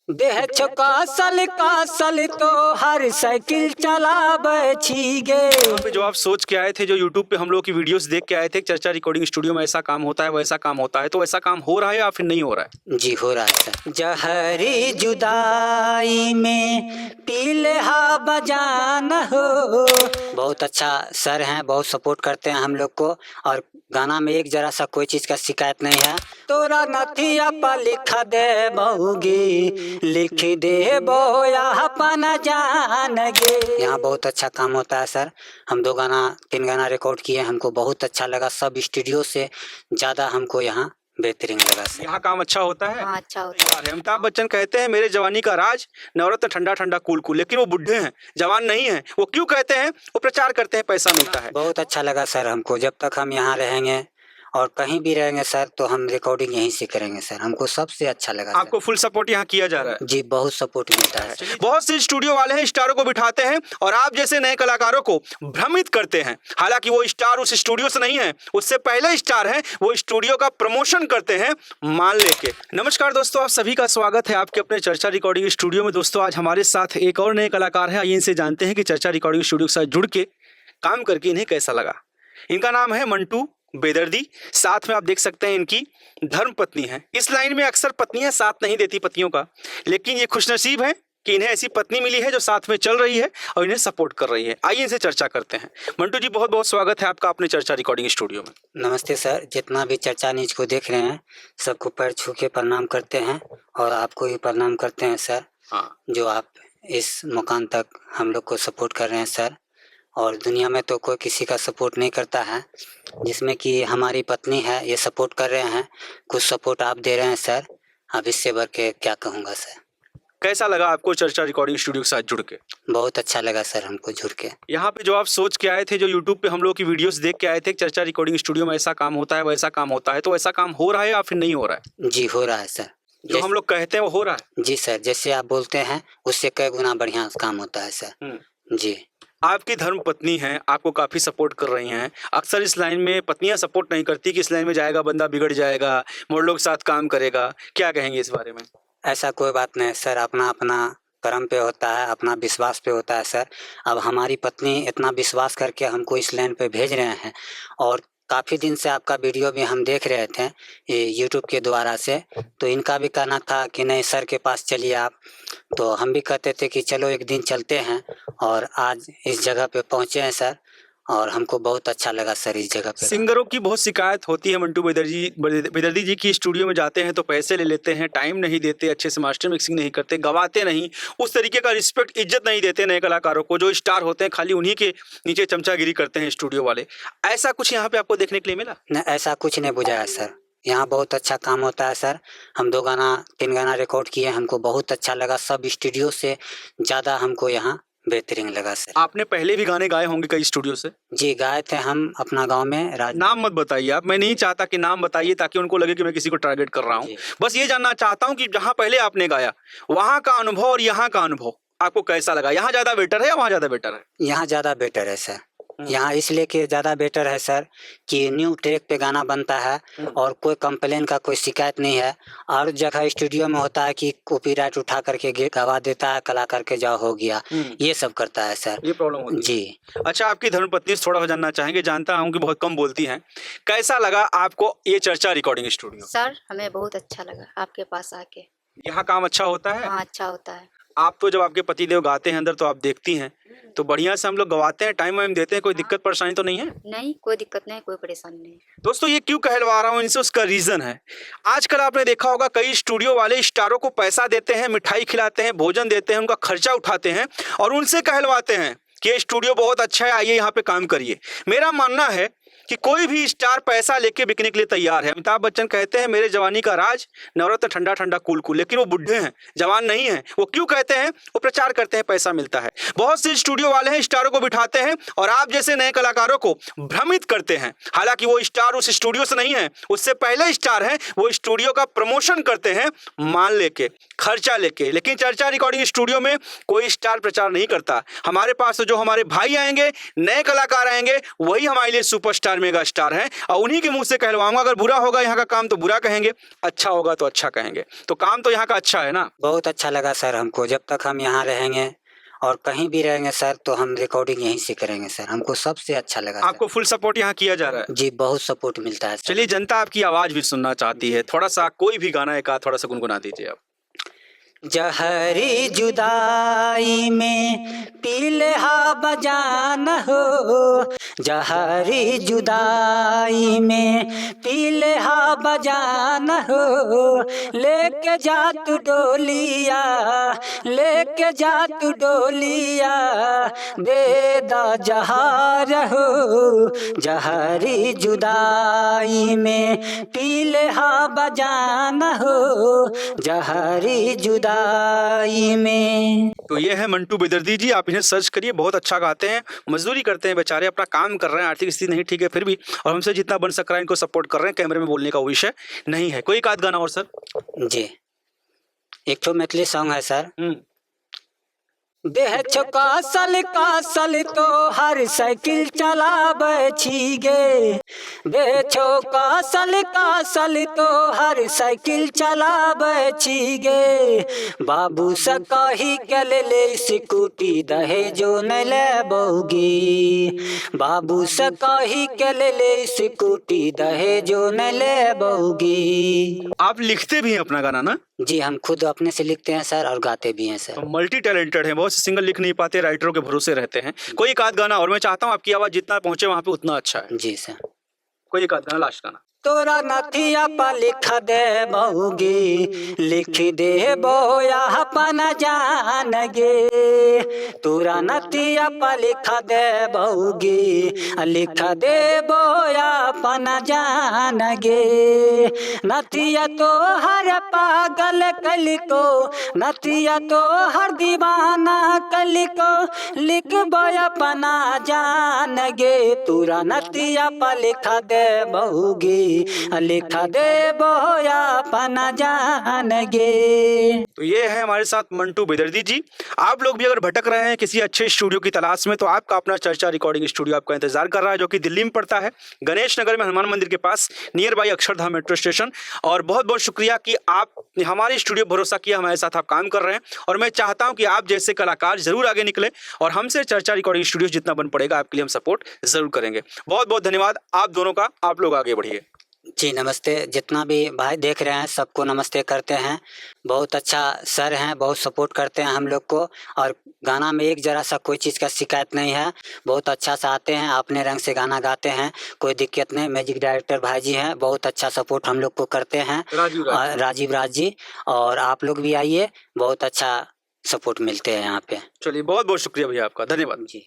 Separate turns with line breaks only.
देह कासल तो हर साइकिल चलाबै छी गे।
यहाँ पे जो आप सोच के आए थे, जो यूट्यूब पे हम लोग की वीडियोस देख के आए थे, चर्चा रिकॉर्डिंग स्टूडियो में ऐसा काम होता है वैसा काम होता है, तो ऐसा काम हो रहा है या फिर नहीं हो रहा है?
जी हो रहा है सर। जहरी जुदाई में पीले हा बजान हो। बहुत अच्छा सर हैं, बहुत सपोर्ट करते हैं हम लोग को, और गाना में एक जरा सा कोई चीज का शिकायत नहीं है। तोरा नथिया पर लिख दे बहुगी, लिख दे बोया अपन जान गे। यहाँ बहुत अच्छा काम होता है सर। हम 2 3 गाना रिकॉर्ड किए, हमको बहुत अच्छा लगा। सब स्टूडियो से ज़्यादा हमको यहाँ बेहतरीन लगा सर।
यहाँ काम अच्छा होता है?
हाँ, अच्छा होता है।
अमिताभ बच्चन कहते हैं मेरे जवानी का राज नवरत्न ठंडा ठंडा कूल कूल, लेकिन वो बुढ़े हैं, जवान नहीं है। वो क्यों कहते हैं? वो प्रचार करते हैं, पैसा मिलता है।
बहुत अच्छा लगा सर हमको। जब तक हम यहाँ रहेंगे और कहीं भी रहेंगे सर, तो हम रिकॉर्डिंग यहीं से करेंगे सर। हमको सबसे अच्छा लगा सर।
आपको फुल सपोर्ट यहाँ किया जा रहा है?
जी, बहुत सपोर्ट मिलता है।
बहुत से स्टूडियो वाले हैं, स्टारों को बिठाते हैं और आप जैसे नए कलाकारों को भ्रमित करते हैं। हालांकि वो स्टार उस स्टूडियो से नहीं है, उससे पहले स्टार हैं। वो स्टूडियो का प्रमोशन करते हैं मान लेके। नमस्कार दोस्तों, आप सभी का स्वागत है आपके अपने चर्चा रिकॉर्डिंग स्टूडियो में। दोस्तों, आज हमारे साथ एक और नए कलाकार है। आइए इनसे जानते हैं कि चर्चा रिकॉर्डिंग स्टूडियो के साथ जुड़ के काम करके इन्हें कैसा लगा। इनका नाम है मंटू बेदर्दी। साथ में आप देख सकते हैं इनकी धर्म पत्नी है। इस लाइन में अक्सर पत्नियां साथ नहीं देती पतियों का, लेकिन ये खुशनसीब है कि इन्हें ऐसी पत्नी मिली है जो साथ में चल रही है और इन्हें सपोर्ट कर रही है। आइए इनसे चर्चा करते हैं। मंटू जी, बहुत बहुत स्वागत है आपका अपने चर्चा रिकॉर्डिंग स्टूडियो में।
नमस्ते सर। जितना भी चर्चा न्यूज को देख रहे हैं, सबको पैर छू के प्रणाम करते हैं, और आपको भी प्रणाम करते हैं सर।
हाँ,
जो आप इस मुकाम तक हम लोग को सपोर्ट कर रहे हैं सर। और दुनिया में तो कोई किसी का सपोर्ट नहीं करता है, जिसमें कि हमारी पत्नी है, ये सपोर्ट कर रहे हैं। कुछ सपोर्ट आप दे रहे हैं सर। अब इससे बढ़ के क्या कहूँगा सर।
कैसा लगा आपको चर्चा रिकॉर्डिंग स्टूडियो के साथ जुड़ के?
बहुत अच्छा लगा सर हमको जुड़ के।
यहाँ पे जो आप सोच के आए थे, जो यूट्यूब पे हम लोग की वीडियोस देख के आए थे, चर्चा रिकॉर्डिंग स्टूडियो में ऐसा काम होता है वैसा काम होता है, तो ऐसा काम हो रहा है या फिर नहीं हो रहा है?
जी हो रहा है सर।
जो हम लोग कहते हैं वो हो रहा है?
जी सर, जैसे आप बोलते हैं उससे कई गुना बढ़िया काम होता है सर। जी।
आपकी धर्म पत्नी है, आपको काफी सपोर्ट कर रही हैं। अक्सर इस लाइन में पत्नियां सपोर्ट नहीं करती कि इस लाइन में जाएगा बंदा बिगड़ जाएगा, मर्दों के साथ काम करेगा। क्या कहेंगे इस बारे में?
ऐसा कोई बात नहीं सर। अपना अपना कर्म पे होता है, अपना विश्वास पे होता है सर। अब हमारी पत्नी इतना विश्वास करके हमको इस लाइन पे भेज रहे हैं, और काफ़ी दिन से आपका वीडियो भी हम देख रहे थे ये यूट्यूब के द्वारा से। तो इनका भी कहना था कि नहीं सर के पास चलिए आप। तो हम भी कहते थे कि चलो एक दिन चलते हैं, और आज इस जगह पे पहुँचे हैं सर, और हमको बहुत अच्छा लगा सर इस जगह पे।
सिंगरों की बहुत शिकायत होती है मंटू बेदर्दी जी की स्टूडियो में जाते हैं तो पैसे ले लेते हैं, टाइम नहीं देते, अच्छे से मास्टर मिक्सिंग नहीं करते, गवाते नहीं, उस तरीके का रिस्पेक्ट इज्जत नहीं देते नए कलाकारों को। जो स्टार होते हैं खाली उन्हीं के नीचे चमचागिरी करते हैं स्टूडियो वाले। ऐसा कुछ यहाँ पे आपको देखने के लिए मिला?
नहीं, ऐसा कुछ नहीं बुझाया सर। यहाँ बहुत अच्छा काम होता है सर। हम 2 3 गाना रिकॉर्ड किए, हमको बहुत अच्छा लगा। सब स्टूडियो से ज़्यादा हमको यहाँ बेहतरीन लगा सर।
आपने पहले भी गाने गाए होंगे कई स्टूडियो से?
जी, गाए थे हम अपना गांव में।
नाम मत बताइए आप, मैं नहीं चाहता कि नाम बताइए ताकि उनको लगे कि मैं किसी को टारगेट कर रहा हूँ। बस ये जानना चाहता हूँ कि जहाँ पहले आपने गाया वहाँ का अनुभव और यहाँ का अनुभव आपको कैसा लगा? यहाँ ज़्यादा बेटर है या वहाँ ज़्यादा बेटर है?
यहाँ ज़्यादा बेटर है सर। यहाँ इसलिए कि ज़्यादा बेटर है सर कि न्यू ट्रैक पे गाना बनता है, और कोई कंप्लेन का कोई शिकायत नहीं है। और जगह स्टूडियो में होता है कि कॉपीराइट उठा करके गवा देता है, कलाकार के जाओ हो गया, ये सब करता है सर।
ये प्रॉब्लम होती है
जी।
अच्छा, आपकी धर्मपत्नी से थोड़ा जानना चाहेंगे। जानता हूँ कि बहुत कम बोलती हैं। कैसा लगा आपको ये चर्चा रिकॉर्डिंग स्टूडियो?
सर, हमें बहुत अच्छा लगा आपके पास आके।
यहाँ काम अच्छा होता है?
हाँ, अच्छा होता है।
आप तो जब आपके पतिदेव गाते हैं अंदर तो आप देखती हैं, तो बढ़िया से हम लोग गवाते हैं, टाइम वाइम देते हैं, कोई दिक्कत परेशानी तो नहीं है?
नहीं, कोई दिक्कत नहीं, कोई परेशानी नहीं।
दोस्तों, ये क्यों कहलवा रहा हूँ इनसे, उसका रीजन है। आजकल आपने देखा होगा कई स्टूडियो वाले स्टारों को पैसा देते हैं, मिठाई खिलाते हैं, भोजन देते हैं, उनका खर्चा उठाते हैं और उनसे कहलवाते हैं कि ये स्टूडियो बहुत अच्छा है, आइए यहाँ पे काम करिए। मेरा मानना है कि कोई भी स्टार पैसा लेके बिकने के लिए तैयार है। अमिताभ बच्चन कहते हैं मेरे जवानी का राज नवरत्न ठंडा ठंडा कूल कूल, लेकिन वो बुढ़े हैं, जवान नहीं है। वो क्यों कहते हैं? वो प्रचार करते हैं, पैसा मिलता है। बहुत से स्टूडियो वाले हैं, स्टारों को बिठाते हैं और आप जैसे नए कलाकारों को भ्रमित करते हैं। हालांकि वो स्टार उस स्टूडियो से नहीं है, उससे पहले स्टार हैं। वो स्टूडियो का प्रमोशन करते हैं मान लेके, खर्चा लेके। लेकिन चर्चा रिकॉर्डिंग स्टूडियो में कोई स्टार प्रचार नहीं करता। हमारे पास तो जो हमारे भाई आएंगे, नए कलाकार आएंगे, वही हमारे लिए सुपरस्टार स्टार मेगा स्टार हैं और उन्हीं के मुंह से कहलवाऊंगा। अगर बुरा होगा यहाँ का काम तो बुरा कहेंगे, अच्छा होगा तो अच्छा कहेंगे। तो काम तो यहाँ का अच्छा है ना?
बहुत अच्छा लगा सर हमको। जब तक हम यहाँ रहेंगे और कहीं भी रहेंगे सर तो हम रिकॉर्डिंग यहीं से करेंगे सर। हमको सबसे अच्छा लगा
आपको फुल सपोर्ट यहाँ किया जा रहा है?
जी, बहुत सपोर्ट मिलता है सर।
चलिए, जनता आपकी आवाज भी सुनना चाहती है, थोड़ा सा कोई भी गाना एक आध थोड़ा सा गुनगुना दीजिए आप।
जहरी जुदाई में पी ले हा बजान हो, जहरी जुदाई में पी ले हा बजान हो, लेके जा तू डोलिया, लेके जा तू डोलिया, बेदा जहार हो, जहरी जुदाई में पी ले हा बजान हो, जहरी जुदाई में।
तो ये है मंटू बेदर्दी जी, आप इन्हें सर्च करिए, बहुत अच्छा गाते हैं, मजदूरी करते हैं बेचारे, अपना काम कर रहे हैं, आर्थिक स्थिति नहीं ठीक है फिर भी, और हमसे जितना बन सक रहा है इनको सपोर्ट कर रहे हैं। कैमरे में बोलने का विषय नहीं है। कोई एक आध गाना और सर?
जी, एक तो मैथिली सॉन्ग है सर।
हम्म।
बेचो कासल तो हर साइकिल चलाबै छी गे, बेचो कासल तो हर साइकिल चलाबै छी गे, बाबू से कही के ले स्कूटी दहेजो न लेबौगी, बाबू से कही के ले स्कूटी दहेजो न लेबौगी।
आप लिखते भी हैं अपना गाना ना?
जी, हम खुद अपने से लिखते हैं सर और गाते भी हैं सर।
तो मल्टी टैलेंटेड हैं, बहुत से सिंगर लिख नहीं पाते, राइटरों के भरोसे रहते हैं। कोई एक आध गाना और, मैं चाहता हूँ आपकी आवाज जितना पहुंचे वहां पे उतना अच्छा है।
जी सर।
कोई एक आध गाना, लास्ट गाना।
तोरा नथिया पर लिख दे बहुगी, लिख दे बोया अपन जान गे, तोरा नथिया पर लिख दे बहुगी, लिख दे बोया अपन जान गे, नथिया तो हर पागल कलिको, नथिया तो हर दीवाना कलिको, लिख बोया अपना जान गे, तोरा नथिया पर लिख दे बहुगी, लिखा दे बोया पना जान गे।
तो ये है हमारे साथ मंटू बेदर्दी जी। आप लोग भी अगर भटक रहे हैं किसी अच्छे स्टूडियो की तलाश में, तो आपका अपना चर्चा रिकॉर्डिंग स्टूडियो आपका इंतजार कर रहा है, जो कि दिल्ली में पड़ता है, गणेश नगर में, हनुमान मंदिर के पास, near by Akshardham metro station. और बहुत बहुत शुक्रिया कि आप हमारे स्टूडियो भरोसा किया, हमारे साथ आप काम कर रहे हैं, और मैं चाहता हूँ कि आप जैसे कलाकार जरूर आगे निकले, और हमसे चर्चा रिकॉर्डिंग स्टूडियो जितना बन पड़ेगा आपके लिए हम सपोर्ट जरूर करेंगे। बहुत बहुत धन्यवाद आप दोनों का, आप लोग आगे बढ़िए।
जी नमस्ते, जितना भी भाई देख रहे हैं सबको नमस्ते करते हैं। बहुत अच्छा सर हैं, बहुत सपोर्ट करते हैं हम लोग को, और गाना में एक जरा सा कोई चीज़ का शिकायत नहीं है। बहुत अच्छा से आते हैं, अपने रंग से गाना गाते हैं, कोई दिक्कत नहीं। म्यूजिक डायरेक्टर भाई जी हैं, बहुत अच्छा सपोर्ट हम लोग को करते हैं, राजीव राज जी। और आप लोग भी आइए, बहुत अच्छा सपोर्ट मिलते हैं यहाँ पे।
चलिए, बहुत बहुत शुक्रिया भैया आपका, धन्यवाद
जी।